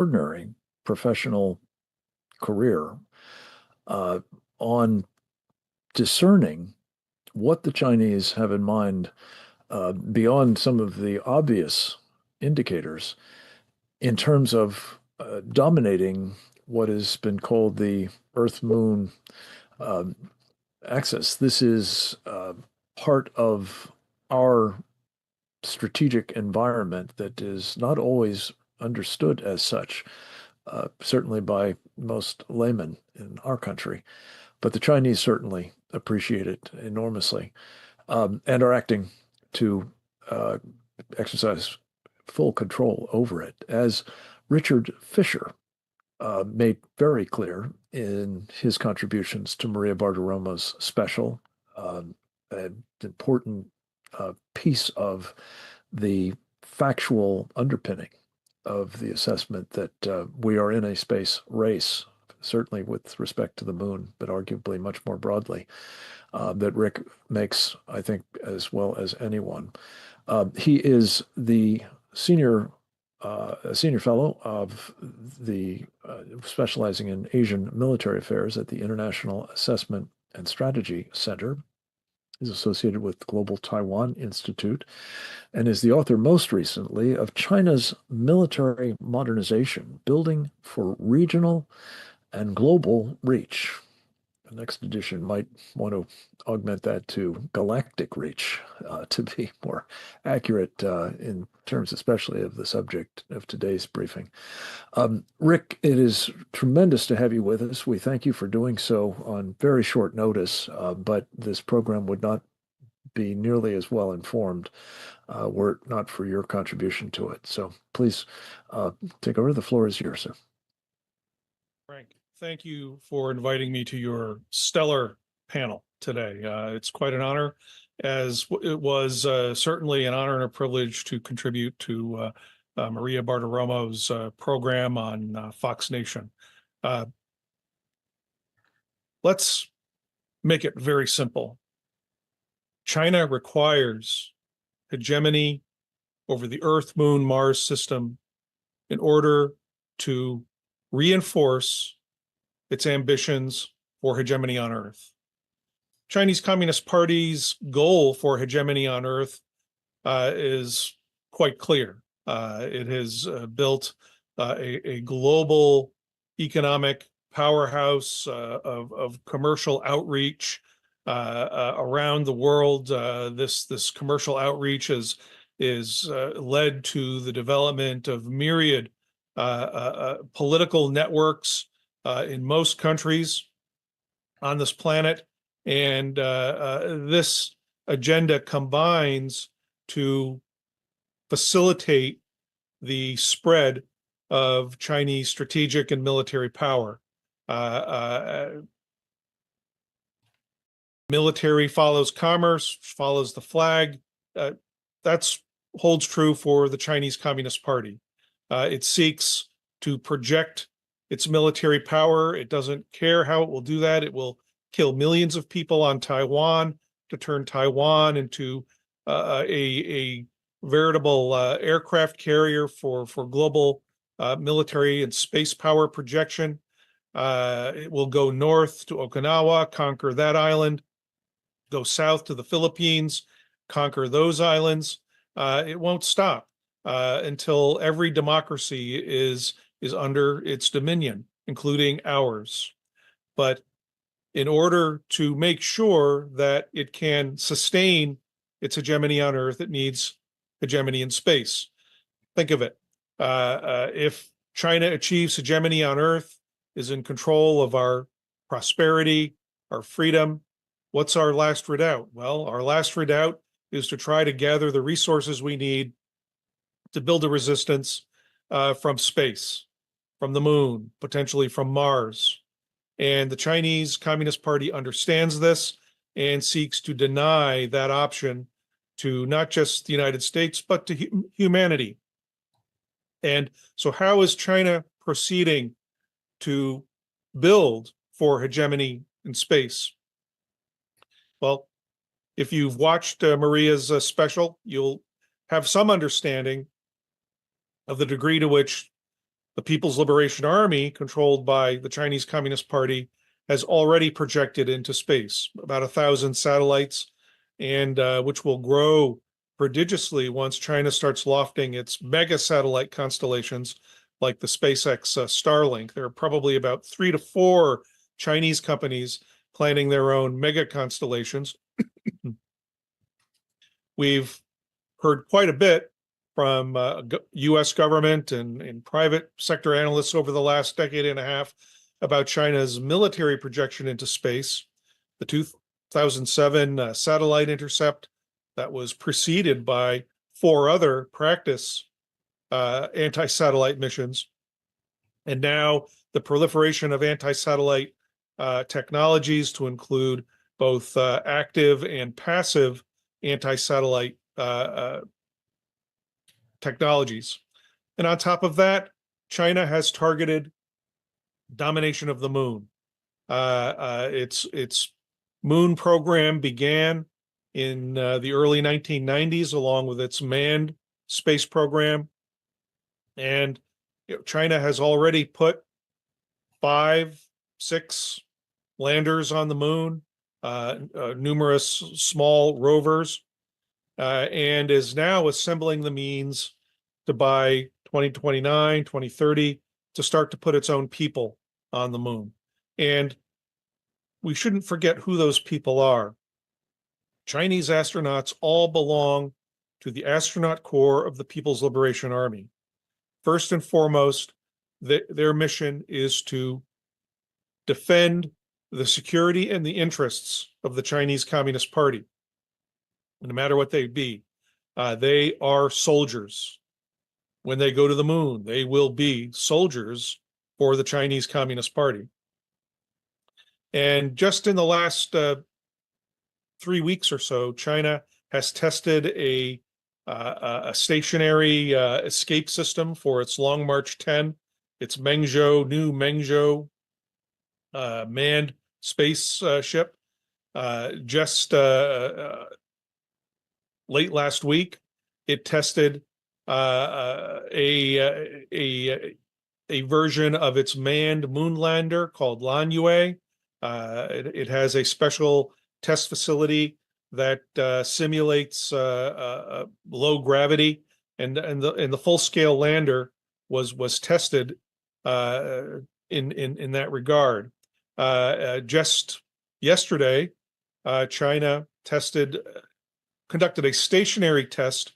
extraordinary professional career on discerning what the Chinese have in mind beyond some of the obvious indicators in terms of dominating what has been called the Earth-Moon axis. This is part of our strategic environment that is not always understood as such, certainly by most laymen in our country. But the Chinese certainly appreciate it enormously and are acting to exercise full control over it. As Richard Fisher made very clear in his contributions to Maria Bartiromo's special, an important piece of the factual underpinning of the assessment that we are in a space race, certainly with respect to the moon, but arguably much more broadly, that Rick makes, I think, as well as anyone. He is the senior fellow of the specializing in Asian military affairs at the International Assessment and Strategy Center. He's associated with Global Taiwan Institute and is the author most recently of China's Military Modernization, Building for Regional and Global Reach. The next edition might want to augment that to galactic reach to be more accurate in terms especially of the subject of today's briefing. Rick, it is tremendous to have you with us. We thank you for doing so on very short notice, but this program would not be nearly as well informed were it not for your contribution to it. So please take over. The floor is yours, sir. Frank, thank you for inviting me to your stellar panel today. It's quite an honor, as it was certainly an honor and a privilege to contribute to Maria Bartiromo's program on Fox Nation. Let's make it very simple. China requires hegemony over the Earth, Moon, Mars system in order to reinforce its ambitions for hegemony on Earth. Chinese Communist Party's goal for hegemony on Earth is quite clear. It has built a global economic powerhouse of commercial outreach around the world. This commercial outreach is led to the development of myriad political networks in most countries on this planet, and this agenda combines to facilitate the spread of Chinese strategic and military power. Military follows commerce, follows the flag. That holds true for the Chinese Communist Party. It seeks to project its military power. It doesn't care how it will do that. It will kill millions of people on Taiwan to turn Taiwan into a veritable aircraft carrier for global military and space power projection. It will go north to Okinawa, conquer that island, go south to the Philippines, conquer those islands. It won't stop until every democracy is under its dominion, including ours. But in order to make sure that it can sustain its hegemony on Earth, it needs hegemony in space. Think of it. If China achieves hegemony on Earth, is in control of our prosperity, our freedom, what's our last redoubt? Well, our last redoubt is to try to gather the resources we need to build a resistance from space, from the moon, potentially from Mars. And the Chinese Communist Party understands this and seeks to deny that option to not just the United States, but to humanity. And so how is China proceeding to build for hegemony in space? Well, if you've watched Maria's special, you'll have some understanding of the degree to which The People's Liberation Army, controlled by the Chinese Communist Party, has already projected into space about 1,000 satellites, and which will grow prodigiously once China starts lofting its mega satellite constellations like the SpaceX Starlink. There are probably about 3 to 4 Chinese companies planning their own mega constellations. We've heard quite a bit from U.S. government and private sector analysts over the last decade and a half about China's military projection into space. The 2007 satellite intercept that was preceded by 4 other practice anti-satellite missions. And now the proliferation of anti-satellite technologies to include both active and passive anti-satellite technologies. And on top of that, China has targeted domination of the moon. Its moon program began in the early 1990s, along with its manned space program. And China has already put 5, 6 landers on the moon, numerous small rovers, and is now assembling the means to by 2029, 2030, to start to put its own people on the moon. And we shouldn't forget who those people are. Chinese astronauts all belong to the astronaut corps of the People's Liberation Army. First and foremost, their mission is to defend the security and the interests of the Chinese Communist Party, no matter what they be. They are soldiers. When they go to the moon, they will be soldiers for the Chinese Communist Party. And just in the last 3 weeks or so, China has tested a stationary escape system for its Long March 10, its new Mengzhou manned space ship. Just late last week, it tested a version of its manned moonlander called Lanyue. It has a special test facility that simulates low gravity, and the full scale lander was tested in that regard. Just yesterday, China conducted a stationary test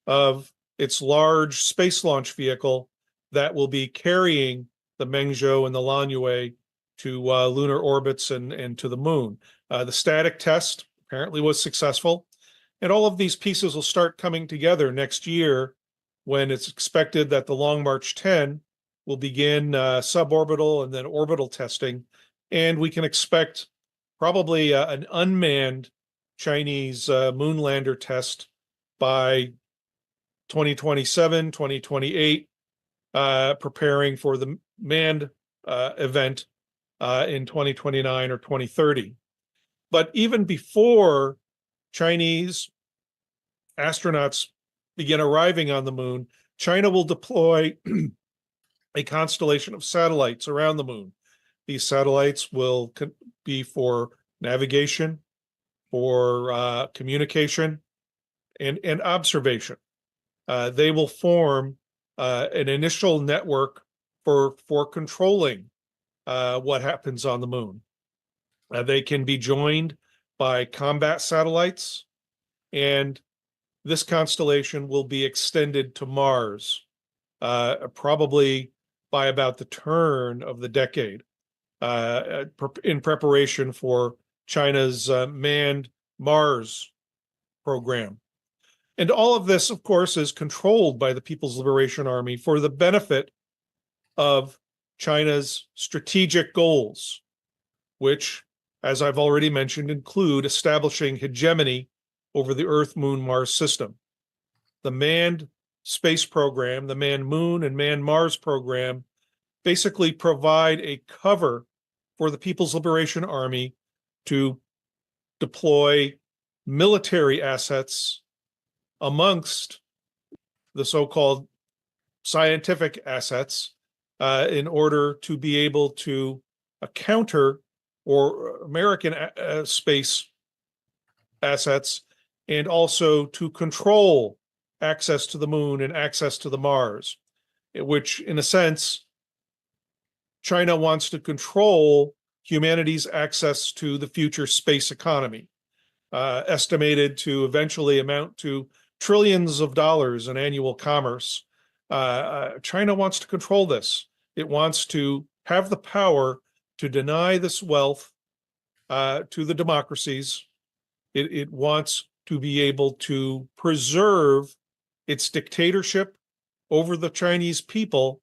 of its large space launch vehicle that will be carrying the Mengzhou and the Lanyue to lunar orbits and to the moon. The static test apparently was successful, and all of these pieces will start coming together next year when it's expected that the Long March 10 will begin suborbital and then orbital testing, and we can expect probably an unmanned Chinese moonlander test by 2027, 2028, preparing for the manned event in 2029 or 2030. But even before Chinese astronauts begin arriving on the moon, China will deploy a constellation of satellites around the moon. These satellites will be for navigation, for communication, and observation. They will form an initial network for controlling what happens on the moon. They can be joined by combat satellites, and this constellation will be extended to Mars, probably by about the turn of the decade, in preparation for China's manned Mars program. And all of this, of course, is controlled by the People's Liberation Army for the benefit of China's strategic goals, which, as I've already mentioned, include establishing hegemony over the Earth, Moon, Mars system. The manned space program, the manned Moon and manned Mars program, basically provide a cover for the People's Liberation Army to deploy military assets amongst the so-called scientific assets in order to be able to counter or American space assets, and also to control access to the moon and access to the Mars, which in a sense, China wants to control humanity's access to the future space economy, estimated to eventually amount to trillions of dollars in annual commerce. China wants to control this. It wants to have the power to deny this wealth to the democracies. It wants to be able to preserve its dictatorship over the Chinese people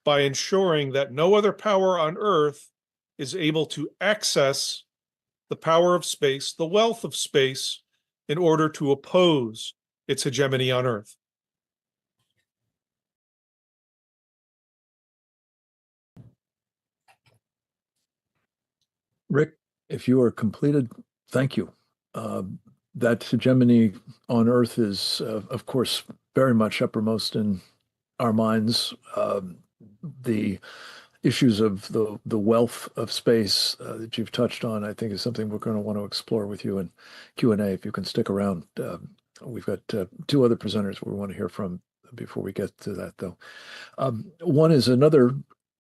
by ensuring that no other power on earth is able to access the power of space, the wealth of space, in order to oppose its hegemony on earth. Rick, if you are completed, thank you. That hegemony on Earth is, of course, very much uppermost in our minds. The issues of the wealth of space that you've touched on, I think, is something we're going to want to explore with you in Q&A. If you can stick around, we've got two other presenters we want to hear from before we get to that, though. One is another